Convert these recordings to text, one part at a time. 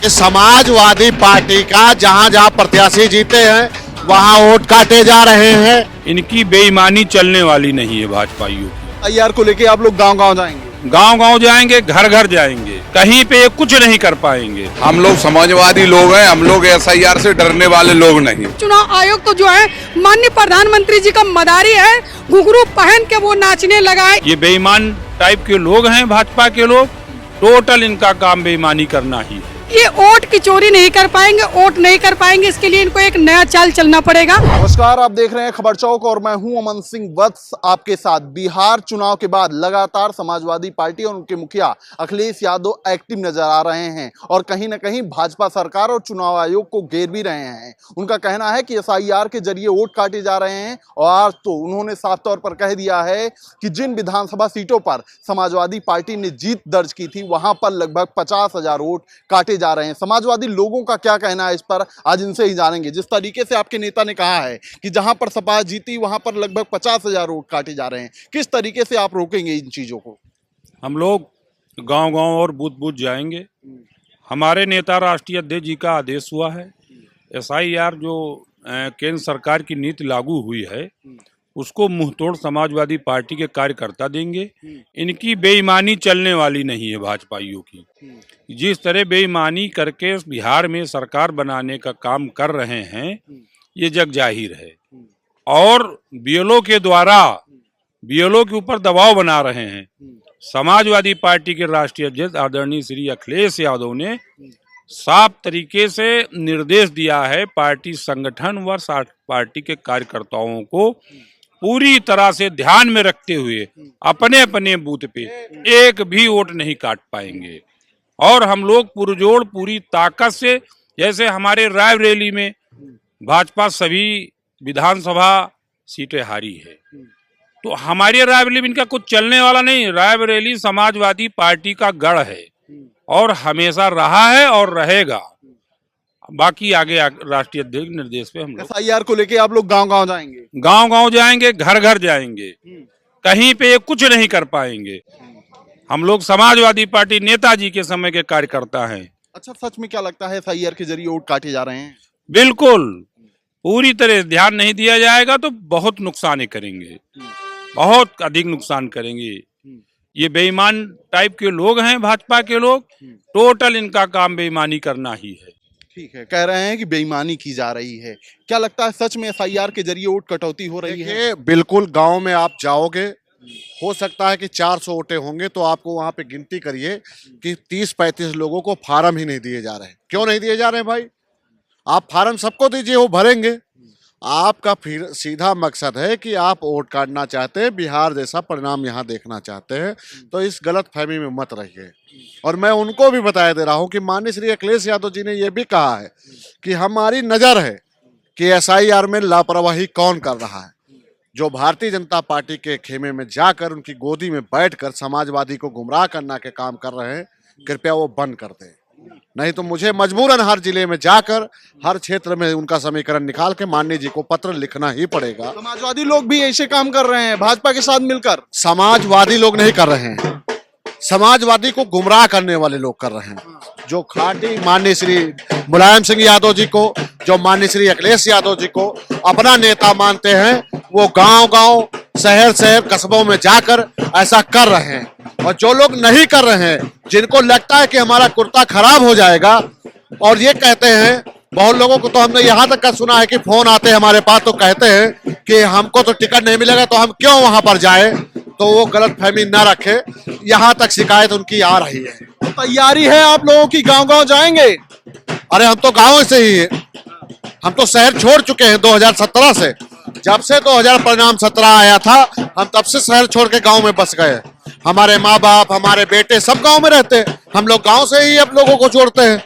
Samajwadi party का जहां जहां प्रत्याशी जीते हैं वहां वोट काटे जा रहे हैं। इनकी बेईमानी चलने वाली नहीं है भाजपाइयों की। आईआर को लेके आप लोग गांव-गांव जाएंगे? गांव-गांव जाएंगे, घर घर जाएंगे, कहीं पे कुछ नहीं कर पाएंगे। हम लोग समाजवादी लोग हैं, हम लोग एसआईआर से डरने वाले लोग नहीं। चुनाव आयोग तो जो है माननीय प्रधानमंत्री जी का मदारी है, घुंघरू पहन के वो नाचने लगा है। ये बेईमान टाइप के लोग हैं भाजपा के लोग, टोटल इनका काम बेईमानी करना ही है। ये वोट की चोरी नहीं कर पाएंगे, वोट नहीं कर पाएंगे, इसके लिए इनको एक नया चाल चलना पड़ेगा। नमस्कार, आप देख रहे हैं खबर चौक और मैं हूं अमन सिंह वत्स आपके साथ। बिहार चुनाव के बाद लगातार समाजवादी पार्टी और उनके मुखिया अखिलेश यादव एक्टिव नजर आ रहे हैं और कहीं न कहीं भाजपा सरकार और चुनाव आयोग को घेर भी रहे हैं। उनका कहना है कि एसआईआर के जरिए वोट काटे जा रहे हैं और आज तो उन्होंने साफ तौर पर कह दिया है कि जिन विधानसभा सीटों पर समाजवादी पार्टी ने जीत दर्ज की थी वहां पर लगभग 50,000 वोट काटे जा रहे हैं। समाजवादी लोगों का क्या कहना है इस पर आज इनसे ही जानेंगे। जिस तरीके से आपके नेता ने कहा है कि जहां पर सपा जीती वहां पर लगभग 50,000 वोट काटे जा रहे हैं, किस तरीके से आप रोकेंगे इन चीजों को? हम लोग गांव-गांव और बूथ-बूथ जाएंगे। हमारे नेता राष्ट्रीय अध्यक्ष जी का आदेश हुआ है, एसआईआर जो केंद्र सरकार की नीति लागू हुई है उसको मुंहतोड़ समाजवादी पार्टी के कार्यकर्ता देंगे। इनकी बेईमानी चलने वाली नहीं है भाजपाइयों की। जिस तरह बेईमानी करके बिहार में सरकार बनाने का काम कर रहे हैं ये जग जाहिर है और बीएलओ के द्वारा बीएलओ के ऊपर दबाव बना रहे हैं। समाजवादी पार्टी के राष्ट्रीय अध्यक्ष आदरणीय श्री अखिलेश यादव ने साफ तरीके से निर्देश दिया है पार्टी संगठन व पार्टी के कार्यकर्ताओं को पूरी तरह से ध्यान में रखते हुए अपने अपने बूथ पे एक भी वोट नहीं काट पाएंगे और हम लोग पुरजोर पूरी ताकत से, जैसे हमारे रायबरेली में भाजपा सभी विधानसभा सीटें हारी है तो हमारी रायबरेली में इनका कुछ चलने वाला नहीं। रायबरेली समाजवादी पार्टी का गढ़ है और हमेशा रहा है और रहेगा। बाकी आगे राष्ट्रीय अध्यक्ष निर्देश पे हम लोग एसआईआर को लेके आप लोग गांव-गांव जाएंगे? गांव-गांव जाएंगे, घर घर जाएंगे, कहीं पे कुछ नहीं कर पाएंगे। हम लोग समाजवादी पार्टी नेताजी के समय के कार्यकर्ता हैं। अच्छा, सच में क्या लगता है एसआईआर के जरिए वोट काटे जा रहे हैं? बिल्कुल, पूरी तरह ध्यान नहीं दिया जाएगा तो बहुत नुकसान करेंगे, बहुत अधिक नुकसान करेंगे। ये बेईमान टाइप के लोग हैं भाजपा के लोग, टोटल इनका काम बेईमानी करना ही है। ठीक है, कह रहे हैं कि बेईमानी की जा रही है। क्या लगता है सच में एसआईआर के जरिए वोट कटौती हो रही है? बिल्कुल, गांव में आप जाओगे, हो सकता है कि 400 वोटें होंगे तो आपको वहां पे गिनती करिए कि 30-35 लोगों को फार्म ही नहीं दिए जा रहे हैं। क्यों नहीं दिए जा रहे हैं भाई? आप फार्म सबको दीजिए, वो भरेंगे। आपका फिर सीधा मकसद है कि आप वोट काटना चाहते हैं, बिहार जैसा परिणाम यहाँ देखना चाहते हैं, तो इस गलत फहमी में मत रहिए। और मैं उनको भी बताया दे रहा हूँ कि माननीय श्री अखिलेश यादव जी ने यह भी कहा है कि हमारी नज़र है कि एसआईआर में लापरवाही कौन कर रहा है। जो भारतीय जनता पार्टी के खेमे में जाकर उनकी गोदी में बैठकर समाजवादी को गुमराह करना के काम कर रहे हैं, कृपया वो बंद कर दें, नहीं तो मुझे मजबूरन हर जिले में जाकर हर क्षेत्र में उनका समीकरण निकाल के माननीय जी को पत्र लिखना ही पड़ेगा। समाजवादी लोग भी ऐसे काम कर रहे हैं भाजपा के साथ मिलकर? समाजवादी लोग नहीं कर रहे हैं, समाजवादी को गुमराह करने वाले लोग कर रहे हैं। जो खाटी माननीय श्री मुलायम सिंह यादव जी को, जो माननीय श्री अखिलेश यादव जी को अपना नेता मानते हैं, वो गांव-गांव, शहर-शहर, कस्बों में जाकर ऐसा कर रहे हैं। और जो लोग नहीं कर रहे हैं, जिनको लगता है कि हमारा कुर्ता खराब हो जाएगा और ये कहते हैं, बहुत लोगों को तो हमने यहाँ तक का सुना है कि फोन आते हैं हमारे पास तो कहते हैं कि हमको तो टिकट नहीं मिलेगा तो हम क्यों वहां पर जाए, तो वो गलत फहमी न रखे। यहाँ तक शिकायत उनकी आ रही है। तैयारी है आप लोगों की, गांव-गांव जाएंगे? अरे हम तो गाँव से ही, हम तो शहर छोड़ चुके हैं 2017 से। जब से 2017 आया था हम तब से शहर छोड़ के गांव में बस गए। हमारे माँ बाप, हमारे बेटे सब गांव में रहते हैं, हम लोग गांव से ही अब लोगों को जोड़ते हैं।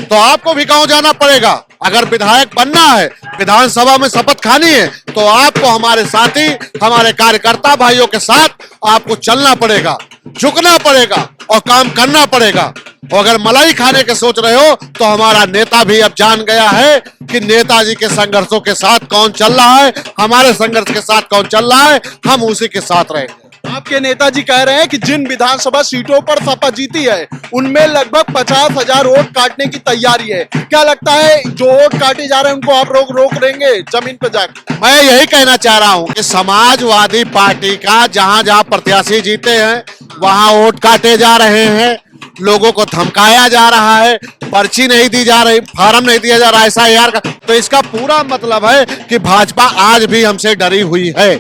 तो आपको भी गांव जाना पड़ेगा। अगर विधायक बनना है, विधानसभा में शपथ खानी है, तो आपको हमारे साथी, हमारे कार्यकर्ता भाइयों के साथ आपको चलना पड़ेगा, झुकना पड़ेगा और काम करना पड़ेगा। और अगर मलाई खाने के सोच रहे हो तो हमारा नेता भी अब जान गया है कि नेताजी के संघर्षों के साथ कौन चल रहा है, हमारे संघर्ष के साथ कौन चल रहा है, हम उसी के साथ रहेंगे। आपके नेताजी कह रहे हैं कि जिन विधानसभा सीटों पर सपा जीती है उनमें लगभग 50,000 वोट काटने की तैयारी है। क्या लगता है जो वोट काटे जा रहे हैं उनको आप रोक देंगे जमीन पर जाकर? मैं यही कहना चाह रहा हूं कि समाजवादी पार्टी का जहां जहां प्रत्याशी जीते हैं वहां वोट काटे जा रहे हैं, लोगों को धमकाया जा रहा है, पर्ची नहीं दी जा रही, फार्म नहीं दिया जा रहा SIR का। तो इसका पूरा मतलब है कि भाजपा आज भी हमसे डरी हुई है,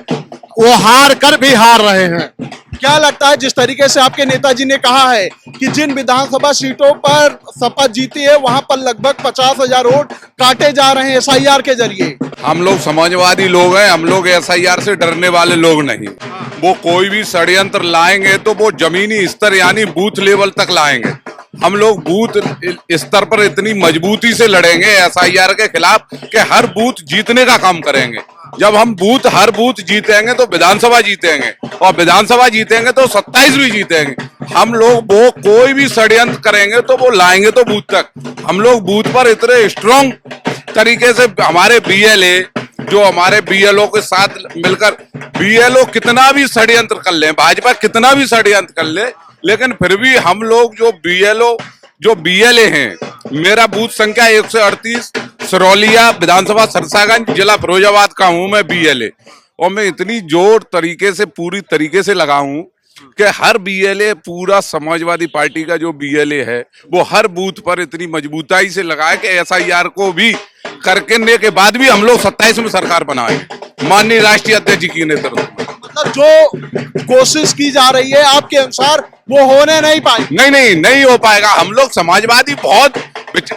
वो हार कर भी हार रहे हैं। क्या लगता है जिस तरीके से आपके नेताजी ने कहा है कि जिन विधानसभा सीटों पर सपा जीती है वहां पर लगभग 50,000 वोट काटे जा रहे हैं SIR के जरिए? हम लोग समाजवादी लोग हैं, हम लोग SIR से डरने वाले लोग नहीं। वो कोई भी षड्यंत्र लाएंगे तो वो जमीनी स्तर यानी बूथ लेवल तक लाएंगे। हम लोग बूथ स्तर पर इतनी मजबूती से लड़ेंगे SIR के खिलाफ कि हर बूथ जीतने का काम करेंगे। जब हम हर बूथ जीतेंगे तो विधानसभा जीतेंगे, और विधानसभा जीतेंगे तो 27 भी जीतेंगे। हम लोग वो कोई भी षड्यंत्र करेंगे तो वो लाएंगे तो बूथ तक। हम लोग बूथ पर इतने स्ट्रॉन्ग तरीके से हमारे BLA जो हमारे BLO के साथ मिलकर BLO कितना भी षड्यंत्र कर ले, भाजपा कितना भी षड्यंत्र कर ले, लेकिन फिर भी हम लोग जो BLA हैं, मेरा बूथ संख्या 138 सिरौलिया विधानसभा सरसागंज जिला फिरोजाबाद का हूं मैं BLA, और मैं इतनी जोर तरीके से पूरी तरीके से लगा हूं कि हर BLA पूरा समाजवादी पार्टी का जो BLA है वो हर बूथ पर इतनी मजबूताई से लगा है कि SIR को भी करने के बाद भी हम लोग 27 में सरकार बनाए माननीय राष्ट्रीय अध्यक्ष जी की नेतृत्व में। मतलब जो कोशिश की जा रही है आपके अनुसार वो होने नहीं पाएगी? नहीं हो पाएगा। हम लोग समाजवादी बहुत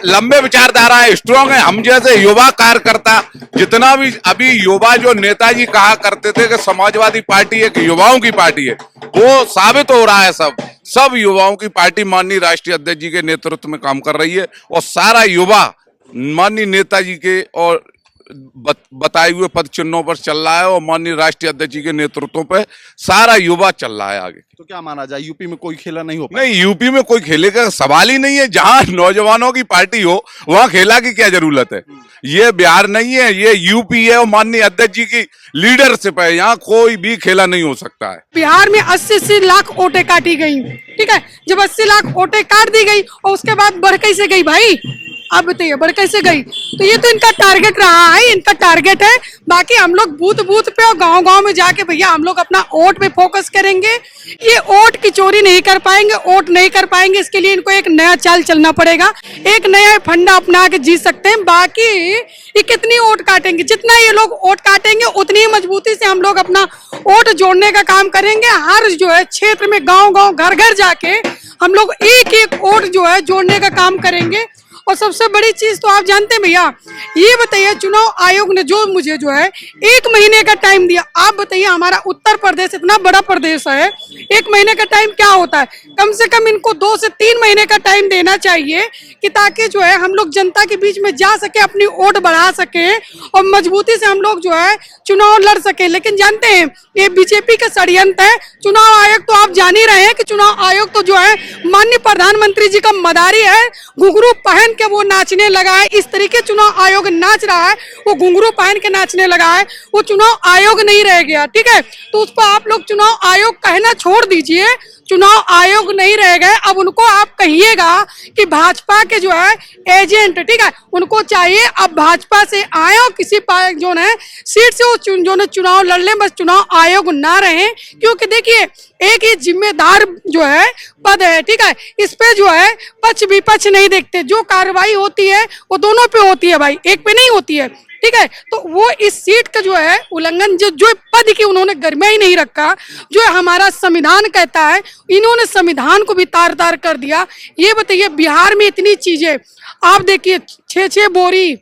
लंबे विचारधारा है, स्ट्रांग है। हम जैसे युवा कार्यकर्ता जितना भी अभी युवा जो नेताजी कहा करते थे कि समाजवादी पार्टी एक युवाओं की पार्टी है, वो साबित हो रहा है। सब युवाओं की पार्टी माननीय राष्ट्रीय अध्यक्ष जी के नेतृत्व में काम कर रही है, और सारा युवा माननीय नेताजी के और बताए हुए पद चिन्हों पर चल रहा है, और माननीय राष्ट्रीय अध्यक्ष जी के नेतृत्व पे सारा युवा चल रहा है आगे। तो क्या माना जाए यूपी में कोई खेला नहीं हो पाएगा? नहीं, यूपी में कोई खेले का सवाल ही नहीं है। जहां नौजवानों की पार्टी हो वहां खेला की क्या जरूरत है? ये बिहार नहीं है, ये यूपी है, और माननीय अध्यक्ष जी की लीडरशिप है। यहाँ कोई भी खेला नहीं हो सकता है। बिहार में 80 लाख वोटें काटी गई, ठीक है। जब 80 लाख वोटें काट दी गई और उसके बाद बढ़ कैसे गई भाई? आप बताइए बढ़ कैसे गई? तो ये तो इनका टारगेट रहा है, इनका टारगेट है। बाकी हम लोग बूथ पे और गांव में जाके भैया हम लोग अपना वोट पे फोकस करेंगे। ये वोट की चोरी नहीं कर पाएंगे, वोट नहीं कर पाएंगे। इसके लिए इनको एक नया चाल चलना पड़ेगा, एक नया फंडा अपना के जीत सकते हैं। बाकी ये कितनी वोट काटेंगे, जितना ये लोग वोट काटेंगे उतनी ही मजबूती से हम लोग अपना वोट जोड़ने का काम करेंगे। हर जो है क्षेत्र में गाँव घर जाके हम लोग एक वोट जो है जोड़ने का काम करेंगे। और सबसे बड़ी चीज तो आप जानते हैं भैया, ये बताइए चुनाव आयोग ने जो मुझे जो है 1 महीने का टाइम दिया। आप बताइए हमारा उत्तर प्रदेश इतना बड़ा प्रदेश है, 1 महीने का टाइम क्या होता है? कम से कम इनको 2 से 3 महीने का टाइम देना चाहिए कि ताकि जो है हम लोग जनता के बीच में जा सके, अपनी वोट बढ़ा सके और मजबूती से हम लोग जो है चुनाव लड़ सके। लेकिन जानते हैं ये बीजेपी का षड्यंत्र है। चुनाव आयोग तो आप जान ही रहे हैं कि चुनाव आयोग तो जो है माननीय प्रधानमंत्री जी का मदारी है। घुंघरू पहन के वो नाचने लगा है। इस तरीके चुनाव आयोग नाच रहा है, वो घुंघरू पहन के नाचने लगा है। वो चुनाव आयोग नहीं रह गया, ठीक है। तो उस पर आप लोग चुनाव आयोग कहना छोड़ दीजिए। चुनाव आयोग नहीं रह गए, अब उनको आप कहिएगा कि भाजपा के जो है एजेंट, ठीक है, उनको चाहिए अब भाजपा से आए और किसी जो है सीट से वो जो है चुनाव लड़ लें, बस चुनाव आयोग ना रहे। क्योंकि देखिए एक ही जिम्मेदार जो है पद है, ठीक है। इस पे जो है पक्ष विपक्ष नहीं देखते, जो कार्रवाई होती है वो दोनों पे होती है भाई, एक पे नहीं होती है, ठीक है। तो वो इस सीट का जो है उल्लंघन, जो पद की उन्होंने गरिमा ही नहीं रखा, जो हमारा संविधान कहता है, इन्होंने संविधान को भी तार कर दिया। ये बताइए बिहार में इतनी चीजें आप देखिए, 6 बोरी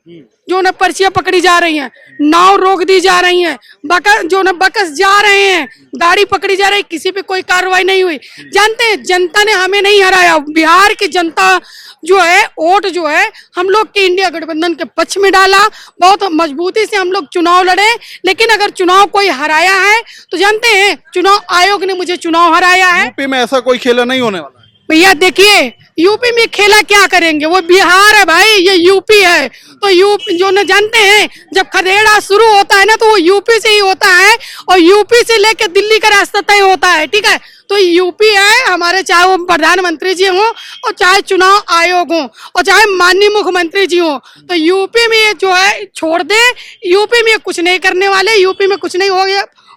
जो न पर्चियां पकड़ी जा रही हैं, नाव रोक दी जा रही हैं, बकस जा रहे हैं, गाड़ी पकड़ी जा रही, किसी पे कोई कार्रवाई नहीं हुई। जानते हैं जनता ने हमें नहीं हराया, बिहार की जनता जो है वोट जो है हम लोग के इंडिया गठबंधन के पक्ष में डाला। बहुत मजबूती से हम लोग चुनाव लड़े। लेकिन अगर चुनाव कोई हराया है तो जानते हैं चुनाव आयोग ने मुझे चुनाव हराया है। यूपी में ऐसा कोई खेला नहीं होने वाला है। भैया देखिए, यूपी में खेला क्या करेंगे, वो बिहार है भाई, ये यूपी है। तो यूपी जो न जानते हैं, जब खदेड़ा शुरू होता है ना तो वो यूपी से ही होता है, और यूपी से लेके दिल्ली का रास्ता तय होता है, ठीक है। तो यूपी है हमारे, चाहे वो प्रधानमंत्री जी हों और चाहे चुनाव आयोग हो और चाहे माननीय मुख्यमंत्री जी हो, तो यूपी में ये जो है छोड़ दे, यूपी में कुछ नहीं करने वाले, यूपी में कुछ नहीं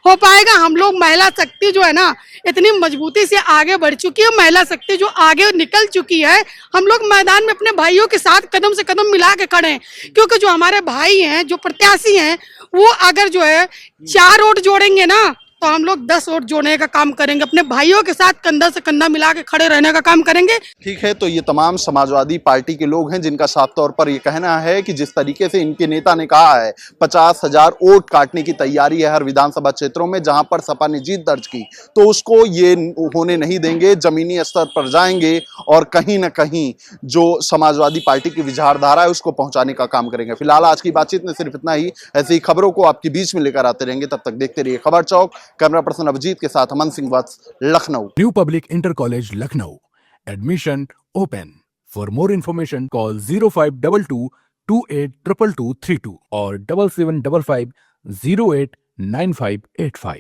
हो पाएगा। हम लोग महिला शक्ति जो है ना इतनी मजबूती से आगे बढ़ चुकी है, महिला शक्ति जो आगे निकल चुकी है। हम लोग मैदान में अपने भाइयों के साथ कदम से कदम मिला के खड़े हैं, क्योंकि जो हमारे भाई हैं, जो प्रत्याशी हैं, वो अगर जो है 4 वोट जोड़ेंगे ना तो हम लोग 10 वोट जोड़ने का काम करेंगे, अपने भाइयों के साथ कंधा से कंधा मिला के खड़े रहने का काम करेंगे। ठीक है, तो ये तमाम समाजवादी पार्टी के लोग हैं जिनका साफ तौर पर ये कहना है कि जिस तरीके से इनके नेता ने कहा है 50,000 वोट काटने की तैयारी है हर विधानसभा क्षेत्रों में जहां पर सपा ने जीत दर्ज की, तो उसको ये होने नहीं देंगे, जमीनी स्तर पर जाएंगे और कहीं ना कहीं जो समाजवादी पार्टी की विचारधारा है उसको पहुंचाने का काम करेंगे। फिलहाल आज की बातचीत में सिर्फ इतना ही। ऐसी ही खबरों को आपके बीच में लेकर आते रहेंगे, तब तक देखते रहिए खबर चौक। कैमरा पर्सन अभिजीत के साथ अमन सिंह वत्स, Lucknow. New Public Inter College, Lucknow. Admission open. For more information, call 0522 282232 or 7755 089585.